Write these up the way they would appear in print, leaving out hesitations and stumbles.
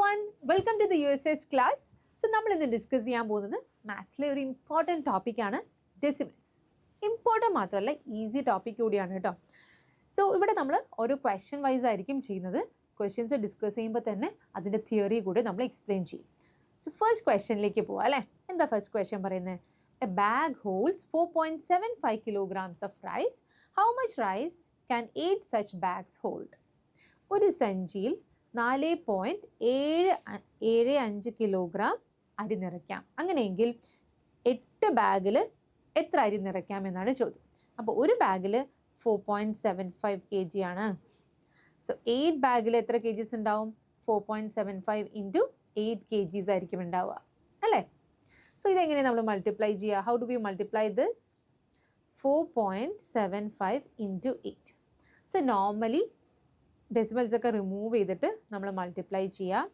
everyone, welcome to the USS class. So, നമ്മൾ ഇന്ന് discuss ചെയ്യാൻ പോകുന്നത് മാത്സിലെ ഒരു ഇമ്പോർട്ടൻറ്റ് ടോപ്പിക്കാണ് ഡെസിമൽസ്. ഇമ്പോർട്ടൻ്റ് മാത്രമല്ല ഈസി ടോപ്പിക് കൂടിയാണ് കേട്ടോ. സോ ഇവിടെ നമ്മൾ ഒരു ക്വസ്റ്റ്യൻ വൈസ് ആയിരിക്കും ചെയ്യുന്നത്. ക്വസ്റ്റ്യൻസ് ഡിസ്കസ് ചെയ്യുമ്പോൾ തന്നെ അതിൻ്റെ തിയറി കൂടി നമ്മൾ എക്സ്പ്ലെയിൻ ചെയ്യും. സോ ഫസ്റ്റ് ക്വസ്റ്റ്യനിലേക്ക് പോവാം അല്ലേ. എന്താ ഫസ്റ്റ് ക്വസ്റ്റ്യൻ പറയുന്നത്? A bag holds 4.75 kilograms of rice. How much rice can 8 such bags hold? ഒരു സഞ്ചിയിൽ 4.75 കിലോഗ്രാം അരി നിറയ്ക്കാം. അങ്ങനെയെങ്കിൽ 8 ബാഗിൽ എത്ര അരി നിറയ്ക്കാം എന്നാണ് ചോദ്യം. അപ്പോൾ ഒരു ബാഗിൽ 4.75 kg ആണ്. സോ 8 ബാഗിൽ എത്ര kgs ഉണ്ടാവും? 4.75 ഇൻറ്റു 8 kgs ആയിരിക്കും ഉണ്ടാവുക അല്ലേ. സോ ഇതെങ്ങനെ നമ്മൾ മൾട്ടിപ്ലൈ ചെയ്യുക? How do we multiply this? 4.75 into 8. So normally decimals ഒക്കെ റിമൂവ് ചെയ്തിട്ട് നമ്മൾ മൾട്ടിപ്ലൈ ചെയ്യുക.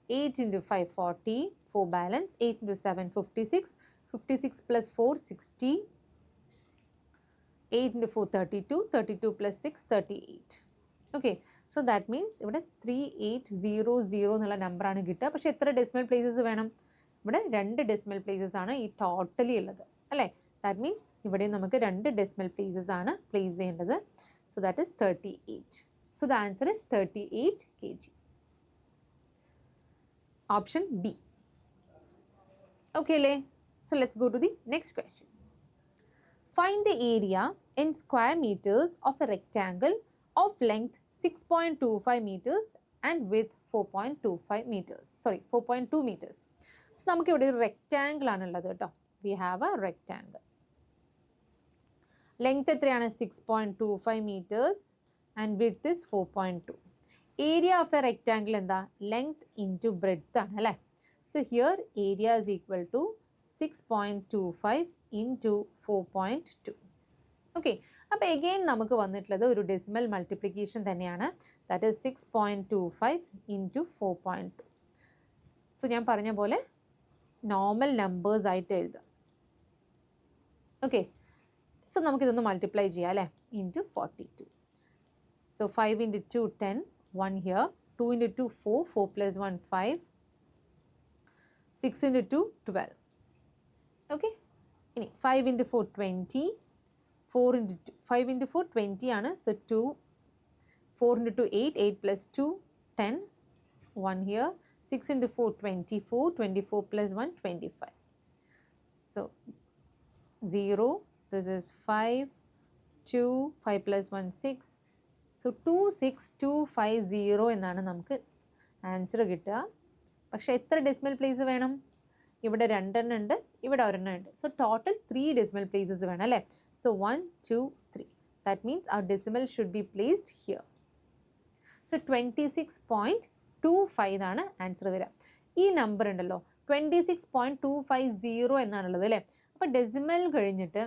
8 into 5 40, 4 balance, 8 into 7 56, 56 plus 4 60, 8 into 4 32, 32 plus 6 38. Okay, so that means ഇവിടെ 3800 എന്നുള്ള നമ്പറാണ് കിട്ടുക. പക്ഷേ എത്ര ഡെസിമൽ പ്ലേസസ് വേണം? ഇവിടെ 2 ഡെസിമൽ പ്ലേസസ് ആണ് ഈ ടോട്ടലി ഉള്ളത് അല്ലേ. ദാറ്റ് മീൻസ് ഇവിടെ നമുക്ക് 2 ഡെസിമൽ പ്ലേസസ് ആണ് പ്ലേസ് ചെയ്യേണ്ടത്. So that is 38. So the answer is 38 kg. Option B. Okay, so let's go to the next question. Find the area in square meters of a rectangle of length 6.25 meters and width 4.25 meters. Sorry, 4.2 meters. So നമുക്ക് ഇവിടെ ഒരു rectangle ആണുള്ളത് കേട്ടോ. We have a rectangle. Length എത്രയാണ്? 6.25 meters. And width is 4.2. Area of a rectangle എന്താ? Length into breadth ആണ് അല്ലേ. So here area is equal to 6.25 into 4.2. Okay, അപ്പോൾ again നമുക്ക് വന്നിട്ടുള്ളത് ഒരു ഡെസിമൽ മൾട്ടിപ്ലിക്കേഷൻ തന്നെയാണ്. That is 6.25 into 4.2. So ഞാൻ പറഞ്ഞ പോലെ നോർമൽ നമ്പേഴ്സ് ആയിട്ട് എഴുതാം. ഓക്കെ, സോ നമുക്കിതൊന്ന് മൾട്ടിപ്ലൈ ചെയ്യാം അല്ലേ. Into 42. So 5 into 2 10, 1 here, 2 into 2 4, 4 plus 1 5, 6 into 2 12. Okay, 5 into 4 20, 4 into 2, 5 into 4 20 ആണ്. So 2, 4 into 2 8, 8 plus 2 10, 1 here, 6 into 4 24, 24 plus 1 25. So 0, this is 5, 2, 5 plus 1 6. So 26250 എന്നാണ് നമുക്ക് ആൻസർ കിട്ടുക. പക്ഷേ എത്ര ഡെസിമൽ പ്ലേസ് വേണം? ഇവിടെ 2 എണ്ണം ഉണ്ട്, ഇവിടെ 1 എണ്ണം ഉണ്ട്. സോ ടോട്ടൽ 3 ഡെസിമൽ പ്ലേസസ് വേണം അല്ലേ. So 1 2 3. That means our decimal should be placed here. So 26.25 ആണ് ആൻസർ വരിക. ഈ നമ്പർ ഉണ്ടല്ലോ 26.250 എന്നാണുള്ളത് അല്ലേ. അപ്പോൾ ഡെസിമൽ കഴിഞ്ഞിട്ട്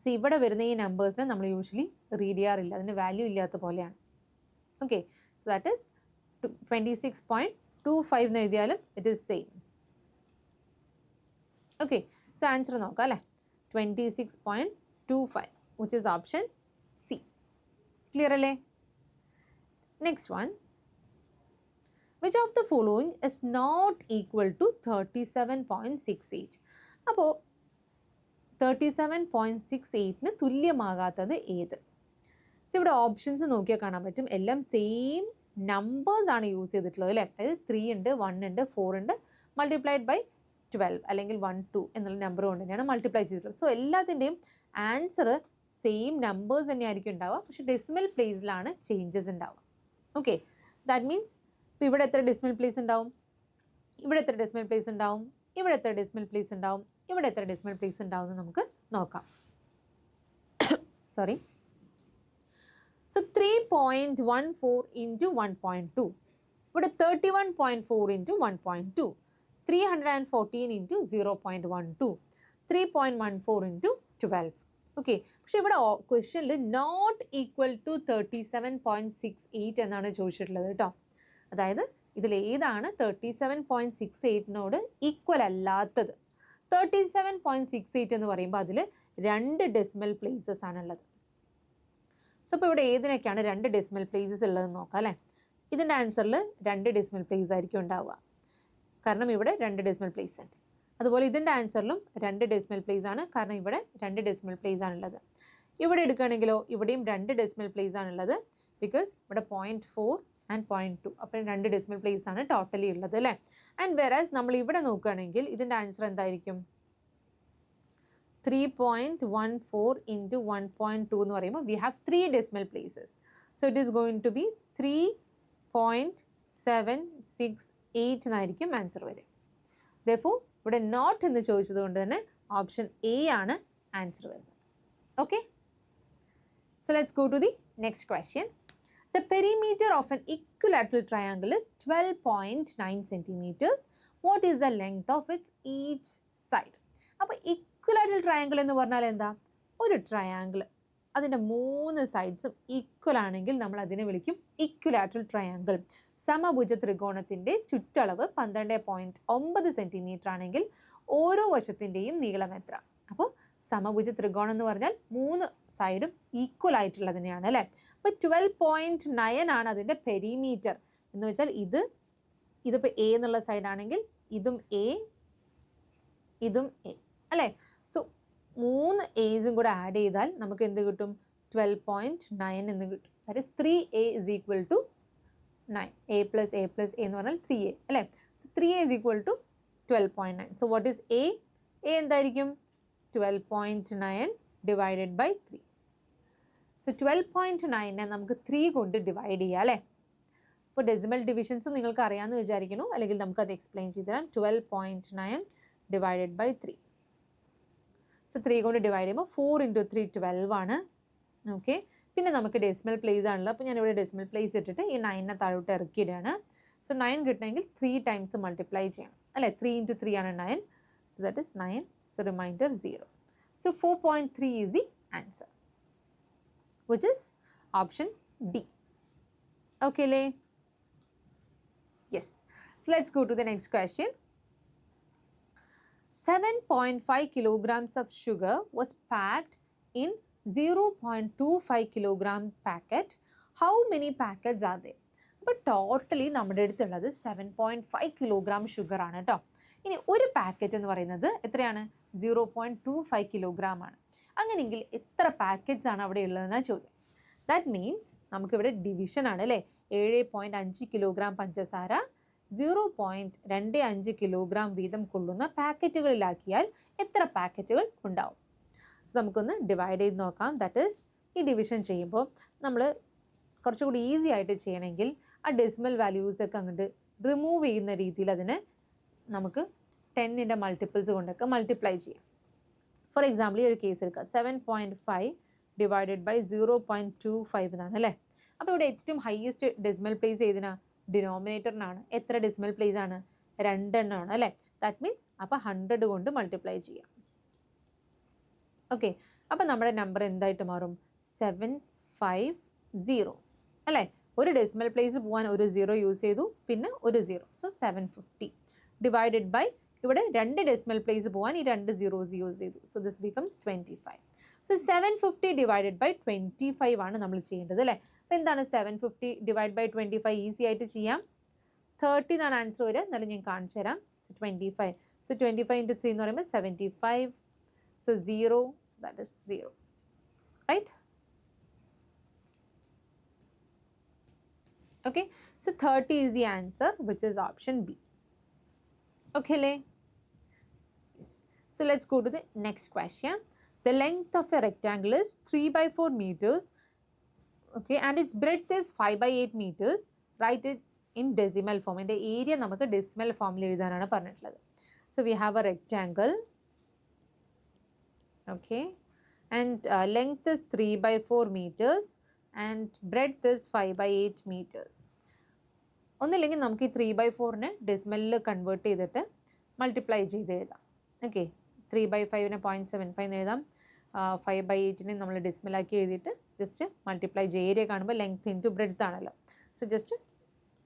സോ ഇവിടെ വരുന്ന ഈ നമ്പേഴ്സിനെ നമ്മൾ യൂഷ്വലി റീഡ് ചെയ്യാറില്ല, അതിന് വാല്യൂ ഇല്ലാത്ത പോലെയാണ്. ഓക്കെ, സോ ദാറ്റ് ഈസ് 26.25 എന്ന് എഴുതിയാലും it is same. Okay, so answer നോക്കാം അല്ലേ. 26.25 which is option C. Clear അല്ലേ? Next one. Which of the following is not equal to 37.68? അപ്പോൾ 37.68 തുല്യമാകാത്തത് ഏത്? സോ ഇവിടെ ഓപ്ഷൻസ് നോക്കിയാൽ കാണാൻ പറ്റും, എല്ലാം സെയിം നമ്പേഴ്സ് ആണ് യൂസ് ചെയ്തിട്ടുള്ളത് അല്ലേ. അതായത് 3 ഉണ്ട്, 1 ഉണ്ട്, 4 ഉണ്ട്, മൾട്ടിപ്ലൈഡ് ബൈ 12 അല്ലെങ്കിൽ 1 2 എന്നുള്ള നമ്പർ കൊണ്ട് തന്നെയാണ് മൾട്ടിപ്ലൈ ചെയ്തിട്ടുള്ളത്. സോ എല്ലാത്തിൻ്റെയും ആൻസർ സെയിം നമ്പേഴ്സ് തന്നെയായിരിക്കും ഉണ്ടാവുക, പക്ഷെ ഡെസിമൽ പ്ലേസിലാണ് ചേഞ്ചസ് ഉണ്ടാവുക. ഓക്കെ, ദാറ്റ് മീൻസ് ഇപ്പോൾ ഇവിടെ എത്ര ഡെസിമൽ പ്ലേസ് ഉണ്ടാവും, ഇവിടെ എത്ര ഡെസിമൽ പ്ലേസ് ഉണ്ടാവും, ഇവിടെ എത്ര ഡെസിമൽ പ്ലേസ് ഉണ്ടാവും, ഇവിടെ എത്ര ഡെസിമൽ പ്ലേസ് ഉണ്ടാവും എന്ന് നമുക്ക് നോക്കാം. സോറി. സോ 3.14 ഇൻറ്റു 1.2, ഇവിടെ 31.4 ഇൻറ്റു 1.2, 314 ഇൻറ്റു 0.12, 3.14 ഇൻറ്റു 12. ഓക്കെ, പക്ഷേ ഇവിടെ ക്വസ്റ്റ്യനിൽ നോട്ട് ഈക്വൽ ടു 37.68 എന്നാണ് ചോദിച്ചിട്ടുള്ളത് കേട്ടോ. അതായത് ഇതിലേതാണ് 37.68നോട് ഈക്വൽ അല്ലാത്തത്? 37.68 എന്ന് പറയുമ്പോൾ അതിൽ 2 ഡെസിമൽ പ്ലേസസ് ആണുള്ളത്. സോ അപ്പോൾ ഇവിടെ ഏതിനൊക്കെയാണ് 2 ഡെസിമൽ പ്ലേസസ് ഉള്ളതെന്ന് നോക്കാം അല്ലേ. ഇതിൻ്റെ ആൻസറിൽ 2 ഡെസിമൽ പ്ലേസ് ആയിരിക്കും ഉണ്ടാവുക, കാരണം ഇവിടെ 2 ഡെസിമൽ പ്ലേസ് ഉണ്ട്. അതുപോലെ ഇതിൻ്റെ ആൻസറിലും 2 ഡെസിമൽ പ്ലേസ് ആണ്, കാരണം ഇവിടെ 2 ഡെസിമൽ പ്ലേസ് ആണുള്ളത്. ഇവിടെ എടുക്കുകയാണെങ്കിലോ ഇവിടെയും 2 ഡെസിമൽ പ്ലേസ് ആണുള്ളത്, ബിക്കോസ് ഇവിടെ 0.4 ആൻഡ് 0.2, അപ്പോൾ 2 ഡെസിമൽ പ്ലേസ് ആണ് ടോട്ടലി ഉള്ളത് അല്ലേ. ആൻഡ് വെറാസ് നമ്മൾ ഇവിടെ നോക്കുകയാണെങ്കിൽ ഇതിൻ്റെ ആൻസർ എന്തായിരിക്കും? 3.14 into 1.2 എന്ന് പറയുമ്പോൾ we have 3 decimal places. So it is going to be 3.768 എന്നായിരിക്കും ആൻസർ വരിക. Therefore ഇവിടെ നോട്ട് എന്ന് ചോദിച്ചത് കൊണ്ട് തന്നെ ഓപ്ഷൻ എ ആണ് ആൻസർ വരുന്നത്. Okay, so let's go to the next question. The perimeter of an equilateral triangle is 12.9 centimeters. What is the length of its each side? അപ്പോൾ ഇക്വലാറ്ററൽ ട്രയാങ്കിൾ എന്ന് പറഞ്ഞാൽ എന്താ? ഒരു ട്രയാങ്കിൾ അതിൻ്റെ 3 സൈഡ്സും ഈക്വൽ ആണെങ്കിൽ നമ്മൾ അതിനെ വിളിക്കും ഇക്വലാറ്ററൽ ട്രയാങ്കിൾ. സമഭുജ ത്രികോണത്തിൻ്റെ ചുറ്റളവ് 12.9 സെൻറ്റിമീറ്റർ ആണെങ്കിൽ ഓരോ വശത്തിൻ്റെയും നീളം എത്ര? അപ്പോൾ സമഭുജ ത്രികോണം എന്ന് പറഞ്ഞാൽ 3 സൈഡും ഈക്വൽ ആയിട്ടുള്ളതിനെയാണ് അല്ലേ. അപ്പോൾ 12.9 ആണ് അതിൻ്റെ പെരിമീറ്റർ എന്ന് വെച്ചാൽ ഇതിപ്പോൾ എ എന്നുള്ള സൈഡാണെങ്കിൽ ഇതും എ ഇതും എ അല്ലേ. സോ 3 എസും കൂടെ ആഡ് ചെയ്താൽ നമുക്ക് എന്ത് കിട്ടും? 12.9 എന്ന് കിട്ടും. That is 3a is equal to 9. a plus a plus a എന്ന് പറഞ്ഞാൽ 3a അല്ലേ. So 3a is equal to 12.9. So what is a? a എന്തായിരിക്കും? 12.9 divided by 3. സോ 12.9 നമുക്ക് 3 കൊണ്ട് ഡിവൈഡ് ചെയ്യാം അല്ലേ. ഇപ്പോൾ ഡെസിമൽ ഡിവിഷൻസ് നിങ്ങൾക്ക് അറിയാമെന്ന് വിചാരിക്കുന്നു, അല്ലെങ്കിൽ നമുക്കത് എക്സ്പ്ലെയിൻ ചെയ്ത് തരാം. 12.9 divided by 3. സോ 3 കൊണ്ട് ഡിവൈഡ് ചെയ്യുമ്പോൾ 4 into 3 12 ആണ്. ഓക്കെ, പിന്നെ നമുക്ക് ഡെസിമൽ പ്ലേസ് ആണല്ലോ, അപ്പോൾ ഞാനിവിടെ ഡെസിമൽ പ്ലേസ് ഇട്ടിട്ട് ഈ 9നെ താഴോട്ട് ഇറക്കിയിടുകയാണ്. സോ 9 കിട്ടണമെങ്കിൽ 3 ടൈംസ് മൾട്ടിപ്ലൈ ചെയ്യണം അല്ലേ. 3 into 3 ആണ് 9. So that is 9. So reminder 0. So 4.3 is the answer, which is option D. Okay, le? Yes. So let's go to the next question. 7.5 kilograms of sugar was packed in 0.25 kilogram packet. How many packets are there? അപ്പോൾ totally നമ്മുടെ അടുത്തുള്ളത് 7.5 kilogram sugar ആണ് കേട്ടോ. ഇനി ഒരു packet എന്ന് പറയുന്നത് എത്രയാണ്? 0.25 കിലോഗ്രാം ആണ്. അങ്ങനെയെങ്കിൽ എത്ര പാക്കറ്റ്സ് ആണ് അവിടെ ഉള്ളതെന്നാണ് ചോദ്യം. ദാറ്റ് മീൻസ് നമുക്കിവിടെ ഡിവിഷൻ ആണ് അല്ലേ. 7.5 കിലോഗ്രാം പഞ്ചസാര 0.25 കിലോഗ്രാം വീതം കൊള്ളുന്ന പാക്കറ്റുകളിലാക്കിയാൽ എത്ര പാക്കറ്റുകൾ ഉണ്ടാവും? സോ നമുക്കൊന്ന് ഡിവൈഡ് ചെയ്ത് നോക്കാം. ദാറ്റ് ഈസ് ഈ ഡിവിഷൻ ചെയ്യുമ്പോൾ നമ്മൾ കുറച്ചുകൂടി ഈസി ആയിട്ട് ചെയ്യണമെങ്കിൽ ആ ഡെസിമൽ വാല്യൂസ് ഒക്കെ അങ്ങോട്ട് റിമൂവ് ചെയ്യുന്ന രീതിയിൽ അതിനെ നമുക്ക് 10ൻ്റെ മൾട്ടിപ്പിൾസ് കൊണ്ടൊക്കെ മൾട്ടിപ്ലൈ ചെയ്യാം. ഫോർ എക്സാമ്പിൾ ഈ ഒരു കേസ് എടുക്കുക. 7.5 ഡിവൈഡഡ് ബൈ 0.25 എന്നാണ് അല്ലേ. അപ്പോൾ ഇവിടെ ഏറ്റവും ഹയസ്റ്റ് ഡെസിമൽ പ്ലേസ് ഏതിനാ? ഡിനോമിനേറ്ററിനാണ്. എത്ര ഡെസിമൽ പ്ലേസ് ആണ്? 2 എണ്ണമാണ് അല്ലേ. ദാറ്റ് മീൻസ് അപ്പോൾ 100 കൊണ്ട് മൾട്ടിപ്ലൈ ചെയ്യാം. ഓക്കെ, അപ്പോൾ നമ്മുടെ നമ്പർ എന്തായിട്ട് മാറും? 750 അല്ലേ. ഒരു ഡെസിമൽ പ്ലേസ് പോകാൻ ഒരു 0 യൂസ് ചെയ്തു, പിന്നെ ഒരു 0. സോ 750 ഡിവൈഡഡ് ബൈ ഇവിടെ 2 ഡെസിമൽ പ്ലേസ് പോകാൻ ഈ 2 zeros യൂസ് ചെയ്തു. So this becomes 25. So 750 divided by 25 ആണ് നമ്മൾ ചെയ്യേണ്ടത് അല്ലേ. അപ്പോൾ എന്താണ് 750 ഡിവൈഡ് ബൈ 25? ഈസി ആയിട്ട് ചെയ്യാം. 30 എന്നാണ് ആൻസർ വരിക. എന്നാലും ഞാൻ കാണിച്ചു തരാം. സോ 25. സോ 25 into 3 എന്ന് പറയുമ്പോൾ 75. So 0. So that is 0. Right. Okay, so 30 is the answer, which is option B. Okay, le? Yes. So let's go to the next question. The length of a rectangle is 3 by 4 meters. Okay, and its breadth is 5 by 8 meters. Write it in decimal form. And the area namakku decimal form il ezhudananu parnittulladu. So we have a rectangle. Okay, and length is 3 by 4 meters. And breadth is 5 by 8 meters. ഒന്നില്ലെങ്കിൽ നമുക്ക് ഈ 3 by 4നെ ഡെസിമലിൽ convert ചെയ്തിട്ട് multiply ചെയ്ത് എഴുതാം. Okay, 3 by 5നെ 0.75 എഴുതാം. 5 by 8നെ നമ്മൾ ഡെസിമലാക്കി എഴുതിയിട്ട് ജസ്റ്റ് മൾട്ടിപ്ലൈ ചെയ്യുക. ഏരിയ കാണുമ്പോൾ ലെങ്ത് ഇൻറ്റു ബ്രെഡ്ത്ത് ആണല്ലോ. സോ ജസ്റ്റ്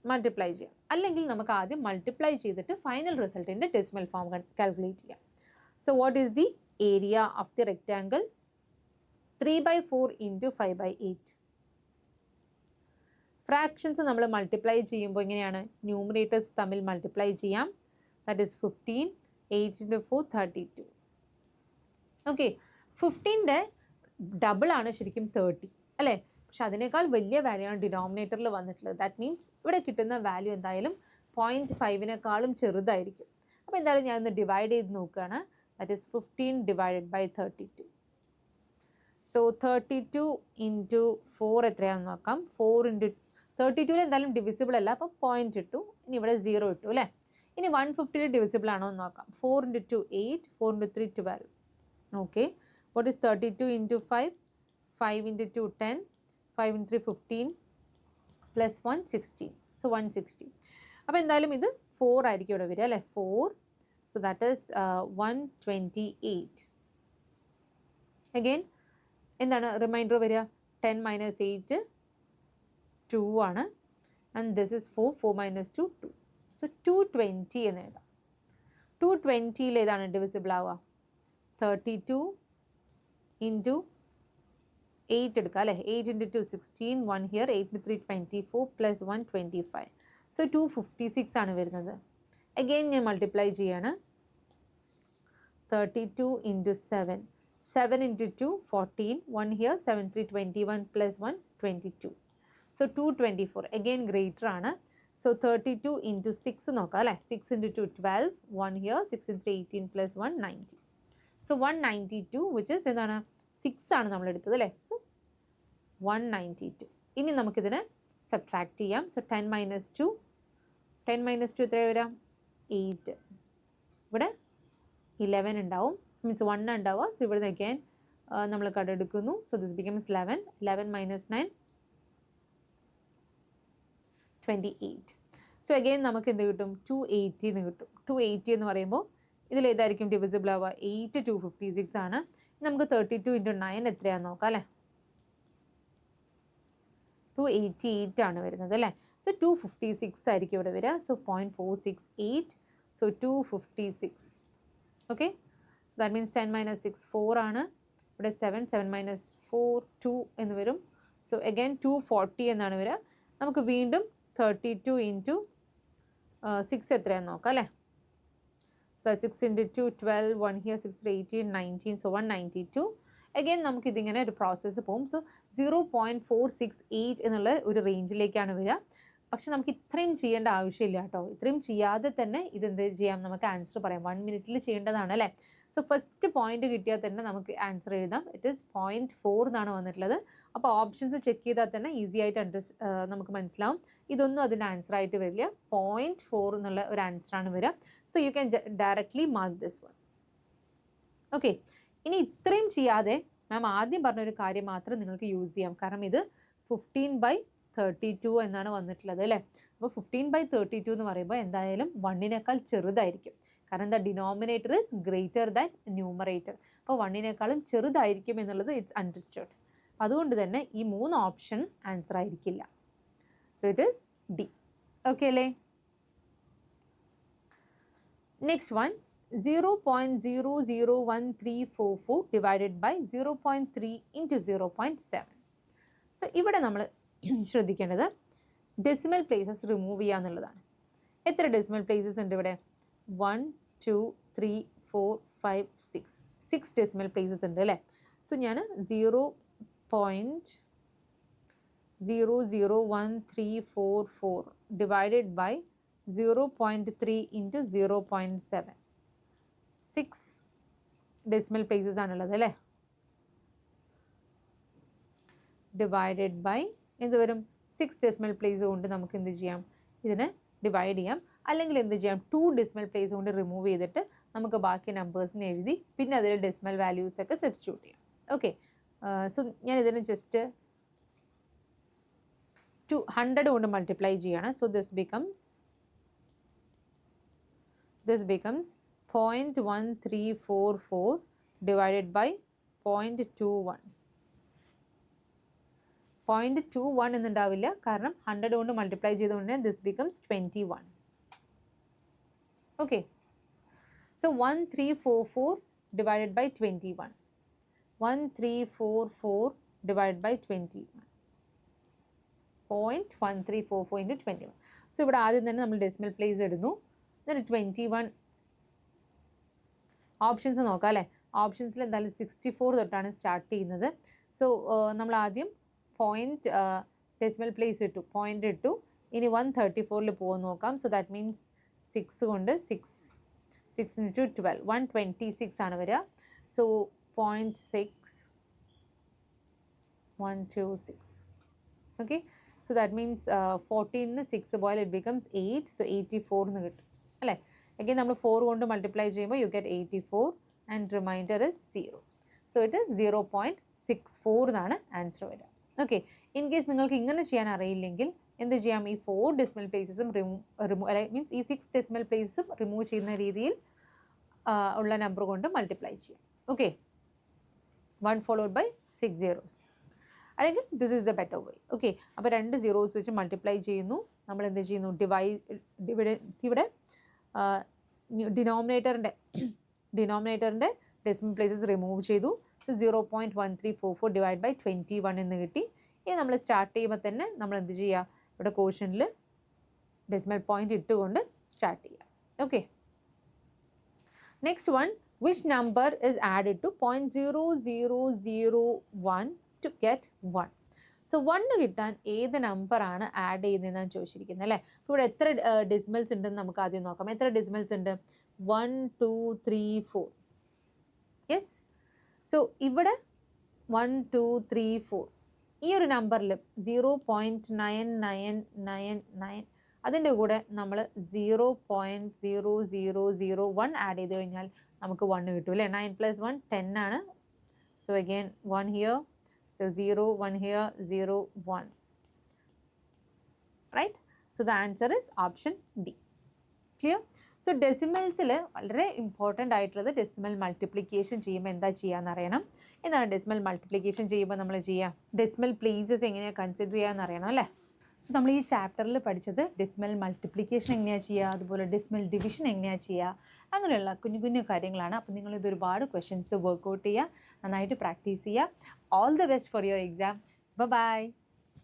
മൾട്ടിപ്ലൈ ചെയ്യാം. അല്ലെങ്കിൽ നമുക്ക് ആദ്യം മൾട്ടിപ്ലൈ ചെയ്തിട്ട് ഫൈനൽ റിസൾട്ടിൻ്റെ ഡെസിമൽ ഫോം കാൽക്കുലേറ്റ് ചെയ്യാം. So what is the area of the rectangle? 3 by 4 into 5 by 8. Fractions നമ്മൾ മൾട്ടിപ്ലൈ ചെയ്യുമ്പോൾ എങ്ങനെയാണ് ന്യൂമറേറ്റേഴ്സ് തമ്മിൽ മൾട്ടിപ്ലൈ ചെയ്യാം. That is 15, 8 into 4 32. ഓക്കെ, 15ൻ്റെ ഡബിൾ ആണ് ശരിക്കും 30 അല്ലേ, പക്ഷെ അതിനേക്കാൾ വലിയ വാല്യൂ ആണ് ഡിനോമിനേറ്ററിൽ വന്നിട്ടുള്ളത്. ദാറ്റ് മീൻസ് ഇവിടെ കിട്ടുന്ന വാല്യൂ എന്തായാലും 0.5നേക്കാളും ചെറുതായിരിക്കും. അപ്പോൾ എന്തായാലും ഞാൻ ഒന്ന് ഡിവൈഡ് ചെയ്ത് നോക്കുകയാണ്. That is 15 divided by 32. So 32 into 4 എത്രയാണെന്ന് നോക്കാം. 4 into 32 എന്തായാലും ഡിവിസിബിൾ അല്ല, അപ്പോൾ 0 ഇട്ടു. ഇനി ഇവിടെ 0 ഇട്ടു അല്ലേ. ഇനി 150 ഡിവിസിബിൾ ആണോ എന്ന് നോക്കാം. 4 into 2 8, 4 into 3 12. Okay, what is 32 into 5? 5 into 2 10, 5 into 3 15 plus 1 16. So 160. അപ്പോൾ എന്തായാലും ഇത് 4 ആയിരിക്കും ഇവിടെ വരിക അല്ലേ. 4, so that is 128. അഗെയിൻ എന്താണ് റിമൈൻഡർ വരിക? 10 minus 8 2 ആണ്. And this is 4, 4 minus 2 2. So 220 എന്ന് എഴുതാം. 220യിൽ ഏതാണ് ഡിവിസിബിൾ ആവുക? 32 into 8 എടുക്കുക അല്ലേ. 8 into 2 16, 1 here, 8 into 3 24 plus 1 25. So 256 ആണ് വരുന്നത്. അഗെയിൻ ഞാൻ മൾട്ടിപ്ലൈ ചെയ്യാണ്. 32 into 7, 7 into 2 14, 1 here, 7 3 21 plus 1 22. So 224 again greater ആണ്. സോ 32 into 6 നോക്കാം അല്ലേ. 6 into 2 12, 1 here, 6 into 3 18 plus 1 90. So 192 which is എന്താണ് 6 ആണ് നമ്മൾ എടുത്തത് അല്ലേ. സോ 192. ഇനി നമുക്കിതിനെ സബ്ട്രാക്ട് ചെയ്യാം. സോ 10 minus 2 എത്രയാണ് വരാം? 8. ഇവിടെ 11 ഉണ്ടാവും, മീൻസ് 1 ഉണ്ടാവുക. സോ ഇവിടെ നിൽക്കാൻ നമ്മൾ കടെടുക്കുന്നു. So this becomes 11. 11 minus 9 28. So again നമുക്ക് എന്ത് കിട്ടും? 280 എന്ന് കിട്ടും. 280 എന്ന് പറയുമ്പോൾ ഇതിലേതായിരിക്കും ഡിവിസിബിൾ ആവുക? 8 256 ആണ്. നമുക്ക് 32 into 9 എത്രയാണെന്ന് നോക്കാം അല്ലേ. 288 ആണ് വരുന്നത് അല്ലേ. സോ 256 ആയിരിക്കും ഇവിടെ വരിക. So 0.468. So 256. Okay, so that means 10 minus 6 4 ആണ്. ഇവിടെ 7, 7 minus 4 2 എന്ന് വരും. സോ അഗൈൻ 240 എന്നാണ് വരിക. നമുക്ക് വീണ്ടും 32 into 6 എത്രയാണെന്ന് നോക്കാം അല്ലേ. So 6 into 2 12, 1 here, 6 3 18 19. So 192. Again നമുക്കിതിങ്ങനെ ഒരു പ്രോസസ്സ് പോകും. സോ 0.468 എന്നുള്ള ഒരു റേഞ്ചിലേക്കാണ് വരിക. പക്ഷെ നമുക്ക് ഇത്രയും ചെയ്യേണ്ട ആവശ്യമില്ല കേട്ടോ. ഇത്രയും ചെയ്യാതെ തന്നെ ഇതെന്ത് ചെയ്യാം, നമുക്ക് ആൻസർ പറയാം. 1 മിനിറ്റിൽ ചെയ്യേണ്ടതാണ് അല്ലേ. സോ ഫസ്റ്റ് പോയിന്റ് കിട്ടിയാൽ തന്നെ നമുക്ക് ആൻസർ എഴുതാം. ഇറ്റ് ഈസ് 0.4 എന്നാണ് വന്നിട്ടുള്ളത്. അപ്പോൾ ഓപ്ഷൻസ് ചെക്ക് ചെയ്താൽ തന്നെ ഈസി ആയിട്ട് നമുക്ക് മനസ്സിലാവും. ഇതൊന്നും അതിൻ്റെ ആൻസർ ആയിട്ട് വരില്ല. 0.4 എന്നുള്ള ഒരു ആൻസറാണ് വരിക. So you can directly mark this one. Okay, ഇനി ഇത്രയും ചെയ്യാതെ മാം ആദ്യം പറഞ്ഞൊരു കാര്യം മാത്രം നിങ്ങൾക്ക് യൂസ് ചെയ്യാം. കാരണം ഇത് 15/32 എന്നാണ് വന്നിട്ടുള്ളത് അല്ലേ. അപ്പോൾ 15/32 എന്ന് പറയുമ്പോൾ എന്തായാലും 1നേക്കാൾ ചെറുതായിരിക്കും. കാരണം എന്താ, denominator is greater than numerator. അപ്പോൾ 1നേക്കാളും ചെറുതായിരിക്കും എന്നുള്ളത് ഇറ്റ്സ് അണ്ടർസ്റ്റുഡ്. അതുകൊണ്ട് തന്നെ ഈ 3 ഓപ്ഷൻ ആൻസർ ആയിരിക്കില്ല. So it is D. Okay അല്ലേ. Next one, 0.001344 divided by 0.3 into 0.7. സോ ഇവിടെ നമ്മൾ ശ്രദ്ധിക്കേണ്ടത് ഡെസിമൽ പ്ലേസസ് റിമൂവ് ചെയ്യുക എന്നുള്ളതാണ്. എത്ര ഡെസിമൽ പ്ലേസസ് ഉണ്ട് ഇവിടെ? 1 2 3 4 5 6 ഡെസിമൽ പ്ലേസസ് ഉണ്ട് അല്ലേ. സോ ഞാൻ 0.001344 divided by 0.3 into 0.7. 6 decimal places ആണുള്ളത് അല്ലേ. ഡിവൈഡഡ് ബൈ എന്ത് വരും? 6 ഡെസിമൽ പ്ലേസ് കൊണ്ട് നമുക്ക് എന്ത് ചെയ്യാം, ഇതിനെ ഡിവൈഡ് ചെയ്യാം. അല്ലെങ്കിൽ എന്ത് ചെയ്യാം, 2 ഡെസിമൽ പ്ലേസ് കൊണ്ട് റിമൂവ് ചെയ്തിട്ട് നമുക്ക് ബാക്കി നമ്പേഴ്സിനെ എഴുതി പിന്നെ അതിൽ ഡെസിമൽ വാല്യൂസ് ഒക്കെ സബ്സ്റ്റിറ്റ്യൂട്ട് ചെയ്യാം. ഓക്കെ, സോ ഞാൻ ഇതിനെ ജസ്റ്റ് 100 കൊണ്ട് മൾട്ടിപ്ലൈ ചെയ്യാണ്. So this becomes 0.1344 divided by 0.21. 0.21 എന്നുണ്ടാവില്ല, കാരണം 100 കൊണ്ട് മൾട്ടിപ്ലൈ ചെയ്തുകൊണ്ട് this becomes 21. Okay, so 1344 divided by 21. 1344 divided by 21. 0.1344 into 21. So ഇവിടെ ആദ്യം തന്നെ നമ്മൾ ഡെസിമൽ പ്ലേസ് ഇടുന്നു. എന്നിട്ട് 21 ഓപ്ഷൻസ് നോക്കാം അല്ലേ. ഓപ്ഷൻസിൽ എന്തായാലും 64 തൊട്ടാണ് സ്റ്റാർട്ട് ചെയ്യുന്നത്. സോ നമ്മൾ ആദ്യം ഡെസിമൽ പ്ലേസ് ഇട്ടു, പോയിന്റ് ഇട്ടു. ഇനി 134 പോകുമെന്ന് നോക്കാം. സോ ദാറ്റ് മീൻസ് 6 കൊണ്ട് 6 into 12 126 ആണ് വരിക. So 0.6126. Okay, so that means 14 6 പോയാൽ ഇറ്റ് ബിക്കംസ് 8. സോ 84 എന്ന് കിട്ടും അല്ലേ. again നമ്മൾ 4 കൊണ്ട് മൾട്ടിപ്ലൈ ചെയ്യുമ്പോൾ you get 84 and reminder is 0. So it is 0.64 എന്നാണ് ആൻസർ വരിക. ഓക്കെ, ഇൻ കേസ് നിങ്ങൾക്ക് ഇങ്ങനെ ചെയ്യാൻ അറിയില്ലെങ്കിൽ എന്ത് ചെയ്യാം, ഈ 4 ഡെസിമൽ പ്ലേസസും മീൻസ് ഈ 6 ഡെസിമൽ പ്ലേസസും റിമൂവ് ചെയ്യുന്ന രീതിയിൽ ഉള്ള നമ്പർ കൊണ്ട് മൾട്ടിപ്ലൈ ചെയ്യാം. Okay, 1 followed by 6 zeros. അല്ലെങ്കിൽ this is the better way. Okay, അപ്പോൾ 2 zeros വെച്ച് മൾട്ടിപ്ലൈ ചെയ്യുന്നു. നമ്മൾ എന്ത് ചെയ്യുന്നു, ഡിവൈഡൻസ് ഇവിടെ ഡിനോമിനേറ്ററിൻ്റെ ഡെസിമൽ പ്ലേസസ് റിമൂവ് ചെയ്തു. സോ 0.1344 ഡിവൈഡ് ബൈ 21 എന്ന് കിട്ടി. ഇനി നമ്മൾ സ്റ്റാർട്ട് ചെയ്യുമ്പോൾ തന്നെ നമ്മൾ എന്ത് ചെയ്യുക, ഇവിടെ കോഷ്യനിൽ ഡെസിമൽ പോയിന്റ് ഇട്ടുകൊണ്ട് സ്റ്റാർട്ട് ചെയ്യുക. Okay, next one, which number is added to 0.0001 to get 1. So 1 കിട്ടാൻ ഏത് നമ്പറാണ് ആഡ് ചെയ്യുന്നതെന്നാണ് ചോദിച്ചിരിക്കുന്നത് അല്ലേ. അപ്പോൾ ഇവിടെ എത്ര ഡെസിമൽസ് ഉണ്ടെന്ന് നമുക്ക് ആദ്യം നോക്കാം. എത്ര ഡെസിമൽസ് ഉണ്ട്? 1 2 3 4. യെസ്, സോ ഇവിടെ 1 2 3 4 ഈ ഒരു നമ്പറിൽ 0.9999 അതിൻ്റെ കൂടെ നമ്മൾ 0.0001 ആഡ് ചെയ്ത് കഴിഞ്ഞാൽ നമുക്ക് 1 കിട്ടും അല്ലേ. 9 + 1 10 ആണ്. So again 1 here, so 0 1 here 0 1, right? So the answer is option D. Clear? So ഡെസിമൽസിൽ വളരെ ഇമ്പോർട്ടൻ്റ് ആയിട്ടുള്ളത് ഡെസിമൽ മൾട്ടിപ്ലിക്കേഷൻ ചെയ്യുമ്പോൾ എന്താ ചെയ്യാന്ന് അറിയണം. എന്താണ് ഡെസിമൽ മൾട്ടിപ്ലിക്കേഷൻ ചെയ്യുമ്പോൾ നമ്മൾ ചെയ്യുക, ഡെസിമൽ പ്ലേസസ് എങ്ങനെയാണ് കൺസിഡർ ചെയ്യാന്ന് അറിയണം അല്ലേ. സോ നമ്മൾ ഈ ചാപ്റ്ററിൽ പഠിച്ചത് ഡെസിമൽ മൾട്ടിപ്ലിക്കേഷൻ എങ്ങനെയാണ് ചെയ്യുക, അതുപോലെ ഡെസിമൽ ഡിവിഷൻ എങ്ങനെയാണ് ചെയ്യുക, അങ്ങനെയുള്ള കുഞ്ഞു കുഞ്ഞു കാര്യങ്ങളാണ്. അപ്പോൾ നിങ്ങൾ ഇത് ഒരുപാട് ക്വസ്റ്റ്യൻസ് വർക്കൗട്ട് ചെയ്യുക, നന്നായിട്ട് പ്രാക്ടീസ് ചെയ്യുക. All the best for your exam. By.